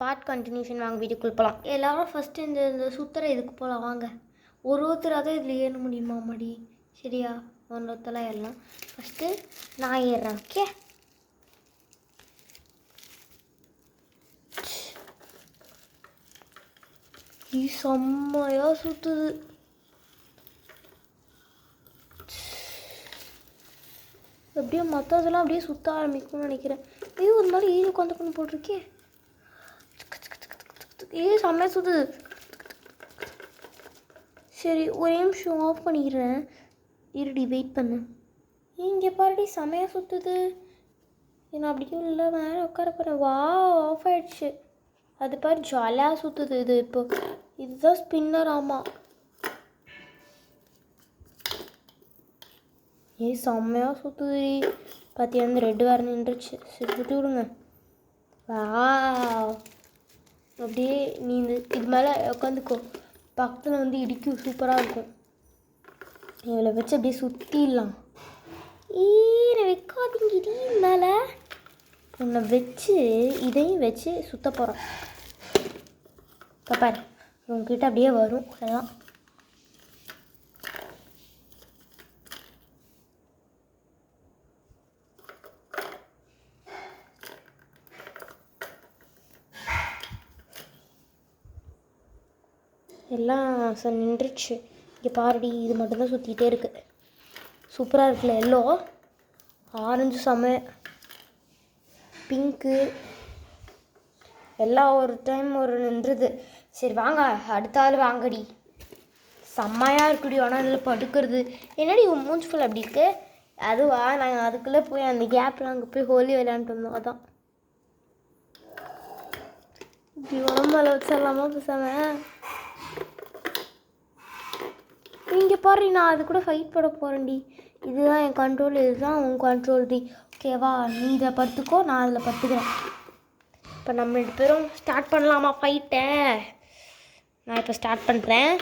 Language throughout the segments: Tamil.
பார்ட் கண்டினியூஷன் வாங்க வீட்டுக்குள்ளே போகலாம். எல்லோரும் ஃபஸ்ட்டு இந்த சுற்றுற இதுக்கு போகலாம் வாங்க. ஒருத்தராக தான் இதில் ஏற முடியுமா மடி? சரியா? ஒருத்தலாம் ஏறலாம். ஃபஸ்ட்டு நான் ஏறுறேன். ஓகே, செம்மையாக சுற்றுது. அப்படியே மற்றதெல்லாம் அப்படியே சுற்ற ஆரம்பிக்கும்னு நினைக்கிறேன். ஐயோ, ஒரு நாள் ஏறி உட்காந்துக்கணும் போட்டிருக்கே. செம்மையாக சுற்றுது. சரி, ஒரே நிமிஷம் ஆஃப் பண்ணிக்கிறேன். இருடி, வெயிட் பண்ணு. இங்கே பாருடி, செம்மையாக சுற்றுது. நான் அப்படியும் இல்லை, மேலே உட்கார போகிறேன். வா, ஆஃப் ஆகிடுச்சு. அது பாரு, ஜாலியாக சுற்றுது. இது இப்போ இதுதான் ஸ்பின்னர். ஆமாம், செம்மையாக சுற்றுது. பார்த்தியா, வந்து ரெட்டு வேறு நின்றுச்சு. சரி, சுற்றி விடுங்க. வா, அப்படியே நீ இது மேலே உட்காந்துக்கோ. பக்கத்தில் வந்து இடிக்கும், சூப்பராக இருக்கும். இவளை வச்சு அப்படியே சுற்றிடலாம். வைக்காதீங்க, இடி மேலே உன்னை வச்சு இதையும் வச்சு சுற்ற போகிறோம். பாப்பாரு, உங்ககிட்ட அப்படியே வரும். அதான் எல்லாம் நின்றுச்சு. இங்கே பாருடி, இது மட்டும்தான் சுற்றிக்கிட்டே இருக்குது. சூப்பராக இருக்குல்ல? எல்லோ, ஆரஞ்சு, செம்ம பிங்க்கு எல்லாம் ஒரு டைம் ஒரு நின்றுது. சரி வாங்க, அடுத்த ஆள் வாங்கடி. செம்மையாக இருக்குடி. ஆனால் அதில் படுக்கிறது என்னடி உன் மூஞ்சி ஃபுல் அப்படி இருக்கு? அதுவா, நாங்கள் அதுக்குள்ளே போய் அந்த கேப்பில் அங்கே போய் ஹோலி விளையாண்டுட்டு வந்தோம். அதான் இப்படி உடம்புல வச்சிடலாமா பேசாமல்? இங்கே பாரு, நான் அது கூட ஃபைட் போட போகிறேன்டி. இதுதான் என் கண்ட்ரோல், இதுதான் உன் கண்ட்ரோல் டி. ஓகேவா? நீ இதை படுத்துக்கோ, நான் அதில் படுத்துக்கிறேன். இப்போ நம்ம 2 பேரும் ஸ்டார்ட் பண்ணலாமா ஃபைட்டை? நான் இப்போ ஸ்டார்ட் பண்ணுறேன்.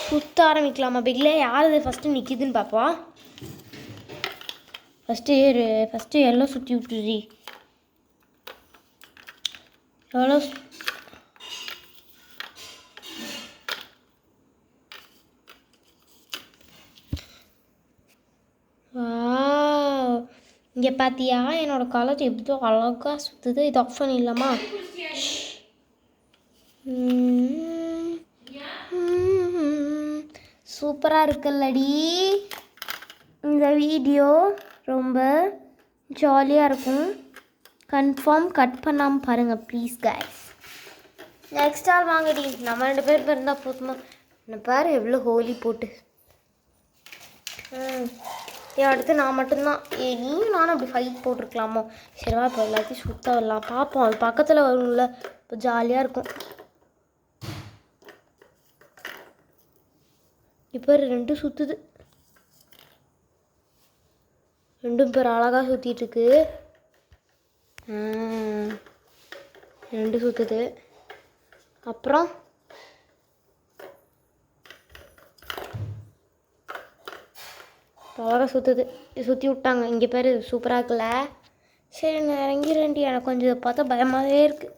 சுற்ற ஆரம்பிக்கலாமா? பிக்ல யார் இது ஃபஸ்ட்டு நிற்கிதுன்னு பார்ப்போம். ஃபஸ்ட்டு எல்லாம் சுற்றி விட்டுருடி. எவ்வளோ இங்கே பார்த்தியா, என்னோடய கலர் எப்படியோ அழகாக சுற்றுது. இது ஆஃப் பண்ணிடலாமா? சூப்பராக இருக்குல்லடி. இந்த வீடியோ ரொம்ப ஜாலியாக இருக்கும். கன்ஃபார்ம் கட் பண்ணாமல் பாருங்கள் ப்ளீஸ் கைஸ். நெக்ஸ்ட் ஆள் வாங்கடி. நம்ம 2 பேர் இருந்தால் போதுமா? என்ன பாரு, எவ்வளோ ஹோலி போட்டு. அடுத்து நான் மட்டும்தான். நீயும் நானும் அப்படி ஃபைட் போட்டிருக்கலாமோ? சரிவா, இப்போ எல்லாத்தையும் சுற்ற வரலாம். பார்ப்போம், அது பக்கத்தில் வரும்ல, இப்போ ஜாலியாக இருக்கும். இப்போ 2 சுற்றுது. 2 பேர் அழகாக சுற்றிட்டுருக்கு. 2 சுற்றுது. அப்புறம் அழகாக சுற்றுது. சுற்றி விட்டாங்க. இங்கே பேர் சூப்பராக இருக்குல்ல? சரி, நான் இறங்கிறேன்டி. எனக்கு கொஞ்சம் இதை பார்த்தா பயமாகவே இருக்குது.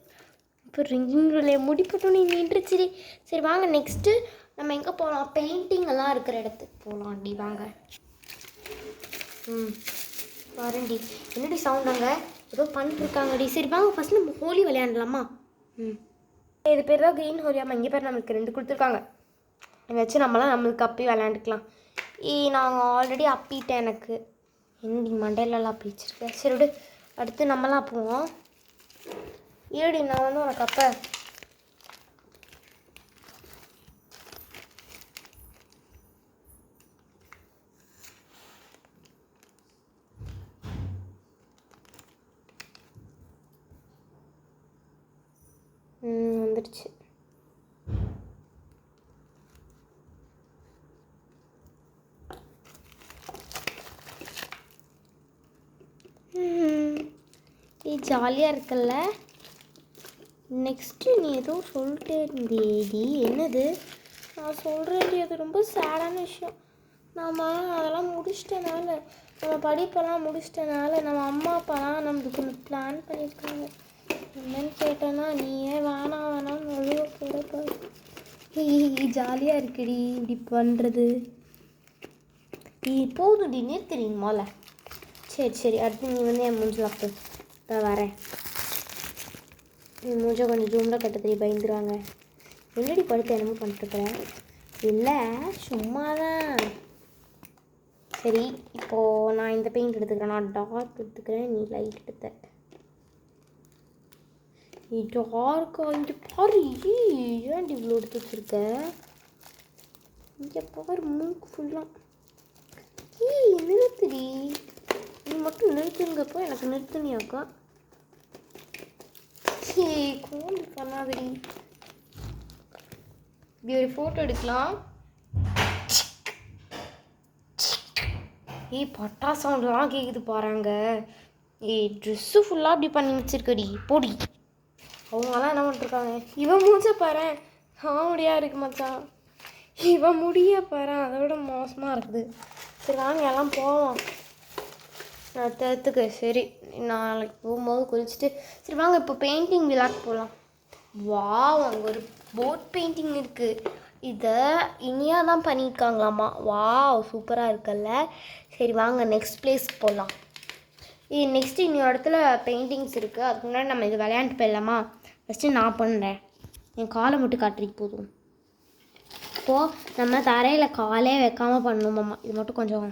இப்போ ரிங்கிங் முடிப்பட்டும் நீ நின்றுச்சிரி. சரி வாங்க, நெக்ஸ்ட்டு நம்ம எங்கே போகலாம்? பெயிண்டிங் எல்லாம் இருக்கிற இடத்துக்கு போகலாம்டி வாங்க. வரேன்டி. என்னடி சவுண்டாங்க? ஏதோ பண்ணிட்டுருக்காங்கடி. சரி வாங்க, ஃபஸ்ட் நம்ம ஹோலி விளையாடலாமா? இது பேர் தான் க்ரீன் ஹோலியாமா. இங்கே பேர் நம்மளுக்கு 2 கொடுத்துருக்காங்க. இதை வச்சு நம்மளுக்கு அப்பி விளையாண்டுக்கலாம். நாங்கள் ஆல்ரெடி அப்பிட்டேன். எனக்கு என்னடி மண்டையிலலாம் அப்பி வச்சுருக்கேன். சரி விடு, அடுத்து நம்மலாம் போவோம். ஏடி, நான் வந்து உனக்கு அப்போ வந்துடுச்சு. ஜாலியாக இருக்குல்ல? நெக்ஸ்ட்டு நீ ஏதோ சொல்லிட்டே இருந்தேடி. என்னது? நான் சொல்கிறேன்டி, அது ரொம்ப சேடான விஷயம். நாம் அதெல்லாம் முடிச்சிட்டனால நம்ம படிப்பெல்லாம் முடிச்சிட்டனால நம்ம அம்மா அப்பாலாம் நம்மளுக்கு ஒன்று பிளான் பண்ணியிருக்காங்க. என்னன்னு கேட்டேன்னா நீ ஏன் வேணாம்னு அழுவ போகிறப்பாரு. ஜாலியாக இருக்குடி இப்படி பண்ணுறது. போதுடி நிறுத்துறீங்கமால. சரி அடுத்து நீ வந்து என் மூஞ்சில் அப்போ தான் வரேன். என் மூஞ்சை கொஞ்சம் ஜூமில் கட்டத்துலேயே பயந்துருவாங்க. என்னடி படுத்து என்னமோ பண்ணிட்டுருக்குறேன். இல்லை சும்மா தான். சரி இப்போது நான் இந்த பெயிண்ட் எடுத்துக்கிறேன். நான் டார்க் எடுத்துக்கிறேன், நீ லைட் எடுத்த. நீ டார்க்கா இங்கே பாரு. ஏன்டி இவ்வளோ எடுத்து வச்சுருக்க? இங்கே பாரு மூக்கு ஃபுல்லாக. நிறுத்துடி. நீ மட்டும் நிறுத்துங்கப்போ எனக்கு நிறுத்துனியாக்கா. கோல் பண்ணாதடி. இப்படி ஒரு ஃபோட்டோ எடுக்கலாம். பட்டா சவுண்டுலாம் கேட்குது பாருங்க. ட்ரெஸ்ஸு ஃபுல்லாக அப்படி பண்ணி வச்சிருக்கடி போடி. அவங்களாம் என்ன பண்ணிருக்காங்க. இவன் மூஞ்ச பாரு காமெடியாக இருக்கு மச்சான். இவன் முடிய பாரு அதோட மோசமாக இருக்குது. சரி வாங்க எல்லாம் போவோம் அடுத்ததுக்கு. சரி நாளைக்கு போகும்போது குளிச்சுட்டு சரி வாங்க இப்போ பெயிண்டிங் விளாட் போகலாம். அங்கே ஒரு போட் பெயிண்டிங் இருக்குது. இதை இனியா தான் பண்ணியிருக்காங்களாம்மா. சூப்பராக இருக்குல்ல. சரி வாங்க நெக்ஸ்ட் பிளேஸ்க்கு போகலாம். நெக்ஸ்ட்டு இன்னொரு இடத்துல பெயிண்டிங்ஸ் இருக்குது. அதுக்கு முன்னாடி நம்ம இது விளையாண்டு போயிடலாமா? ஃபஸ்ட்டு நான் பண்ணுறேன். என் காலை மட்டும் காட்டுறீங்க போதும். இப்போது நம்ம தரையில் காலே வைக்காமல் பண்ணணுமாம்மா. இது மட்டும் கொஞ்சம்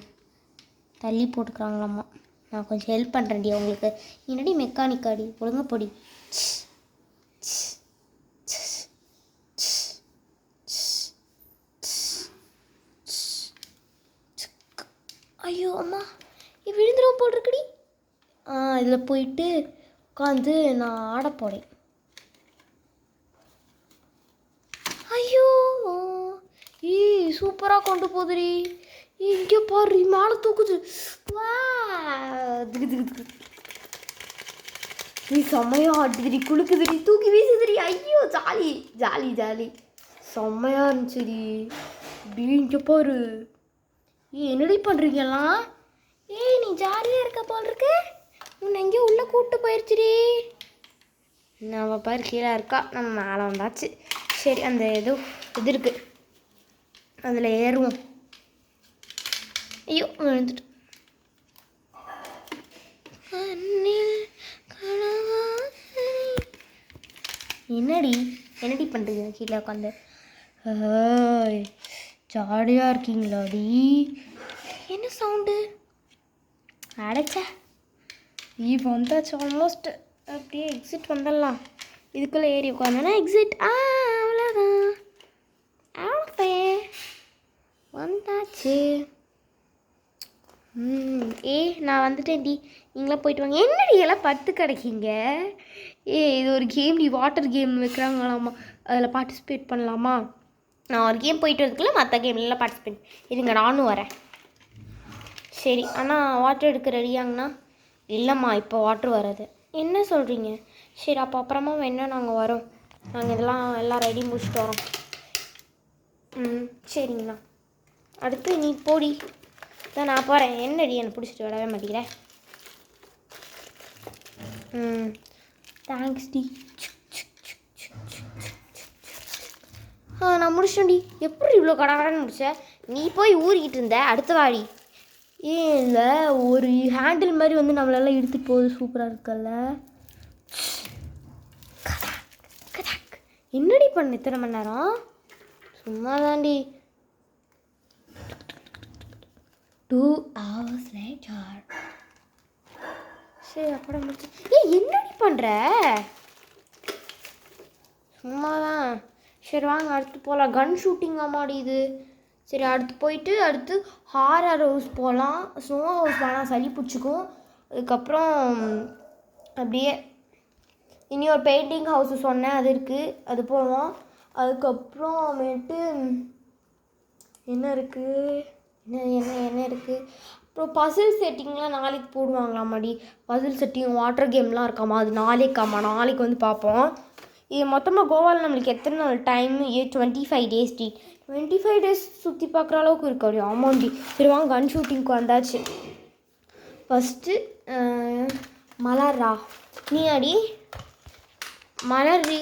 தள்ளி போட்டுக்கிறாங்களாம்மா. நான் கொஞ்சம் ஹெல்ப் பண்ணுறேன்டி உங்களுக்கு. என்னடி மெக்கானிக்காடி ஒழுங்க பொடி. ஐயோ அம்மா விழுந்துடும் போட்டிருக்குடி. இதில் போயிட்டு உட்காந்து நான் ஆட போகிறேன். ஐயோ சூப்பராக கொண்டு போகுதுடி. இங்கே பாரு மேலே தூக்குது. செம்மையா ஆட்டுதுடி, குளுக்குதுடி, தூக்கி வீசுதுடி. ஐயோ ஜாலி ஜாலி ஜாலி செம்மையாக இருந்துச்சுடி. இங்கே பாரு. என்னடி பண்ணுறீங்கலாம்? நீ ஜாலியாக இருக்க போல் இருக்கு. உன்னை எங்கேயோ உள்ளே கூப்பிட்டு போயிடுச்சுடி. நம்ம பாரு கீழே இருக்கா, நம்ம மேலே வந்தாச்சு. சரி அந்த இது இருக்குது அதில் ஏறுவோம். ஐயோ விழுந்துட்டு. என்னடி பண்ணுறீங்க கீழே உட்காந்து? ஜாலியாக இருக்கீங்களாடி? என்ன சவுண்டு அடைச்சா? இப்போ வந்தாச்சு ஆல்மோஸ்ட். அப்படியே எக்ஸிட் வந்துடலாம். இதுக்குள்ளே ஏறி உட்காந்தோன்னா எக்ஸிட். அவ்வளோதான் வந்தாச்சு. நான் வந்துட்டேன்டி. நீங்களாம் போயிட்டு வாங்க. என்னடி எல்லாம் பத்து கிடைக்கீங்க? இது ஒரு கேம் டி, வாட்டர் கேம் வைக்கிறாங்களாம்மா. அதில் பார்ட்டிசிபேட் பண்ணலாமா? நான் ஒரு கேம் போயிட்டு வரதுக்குள்ள மற்ற கேம்லாம் பார்ட்டிசிபேட். இருங்க நானும் வரேன். சரி ஆனால் வாட்டர் எடுக்க ரெடியாங்கண்ணா? இல்லைம்மா இப்போ வாட்டர் வராது. என்ன சொல்கிறீங்க? சரி அப்போ அப்புறமா வேணால் நாங்கள் வரோம். நாங்கள் எல்லாம் ரெடி முடிச்சுட்டு வரோம். சரிங்கண்ணா. அடுத்து நீ போடி. தான் நான் போகிறேன். என்னடி என்னை பிடிச்சிட்டு விடவே மாட்டேங்கிறேன். Thanks D. நான் முடிச்சேன்டி. எப்படி இவ்வளோ கடகடன்னு முடிச்சேன்? நீ போய் ஊறிக்கிட்டு இருந்த. அடுத்த வாடி. இல்லை ஒரு ஹேண்டில் மாதிரி வந்து நம்மளெல்லாம் இழுத்துட்டு போகுது. சூப்பராக இருக்குல்ல. என்னடி பண்ண இத்தனை மணி நேரம்? சும்மா தாண்டி. 2 hours later. சரி அப்புறம் முடிச்சு. என்னடி பண்ணுற? சும்மா தான். சரி வாங்க அடுத்து போகலாம். கன் ஷூட்டிங்காக மாடிது. சரி அடுத்து போயிட்டு அடுத்து ஹாரர் ஹவுஸ் போகலாம். ஸ்னோ ஹவுஸ் வேணாம், சளி பிடிச்சிக்கும். அதுக்கப்புறம் அப்படியே இனி ஒரு பெயிண்டிங் ஹவுஸு சொன்னேன், அது இருக்குது, அது போவோம். அதுக்கப்புறமேட்டு என்ன இருக்குது என்ன இருக்குது அப்புறம் பசில் செட்டிங்லாம் நாளைக்கு போடுவாங்களாமாடி. பசில் செட்டிங் வாட்டர் கேம்லாம் இருக்காமா. அது நாளைக்கு வந்து பார்ப்போம். இது மொத்தமாக கோவாவில் நம்மளுக்கு எத்தனை நாள் டைமு? 25 days D. 25 days சுற்றி பார்க்குற அளவுக்கு இருக்காடி. ஆமாண்டி. சரி வாங்க கன் ஷூட்டிங்க்கு வந்தாச்சு. ஃபஸ்ட்டு மலரா நீ அடி மலர்டி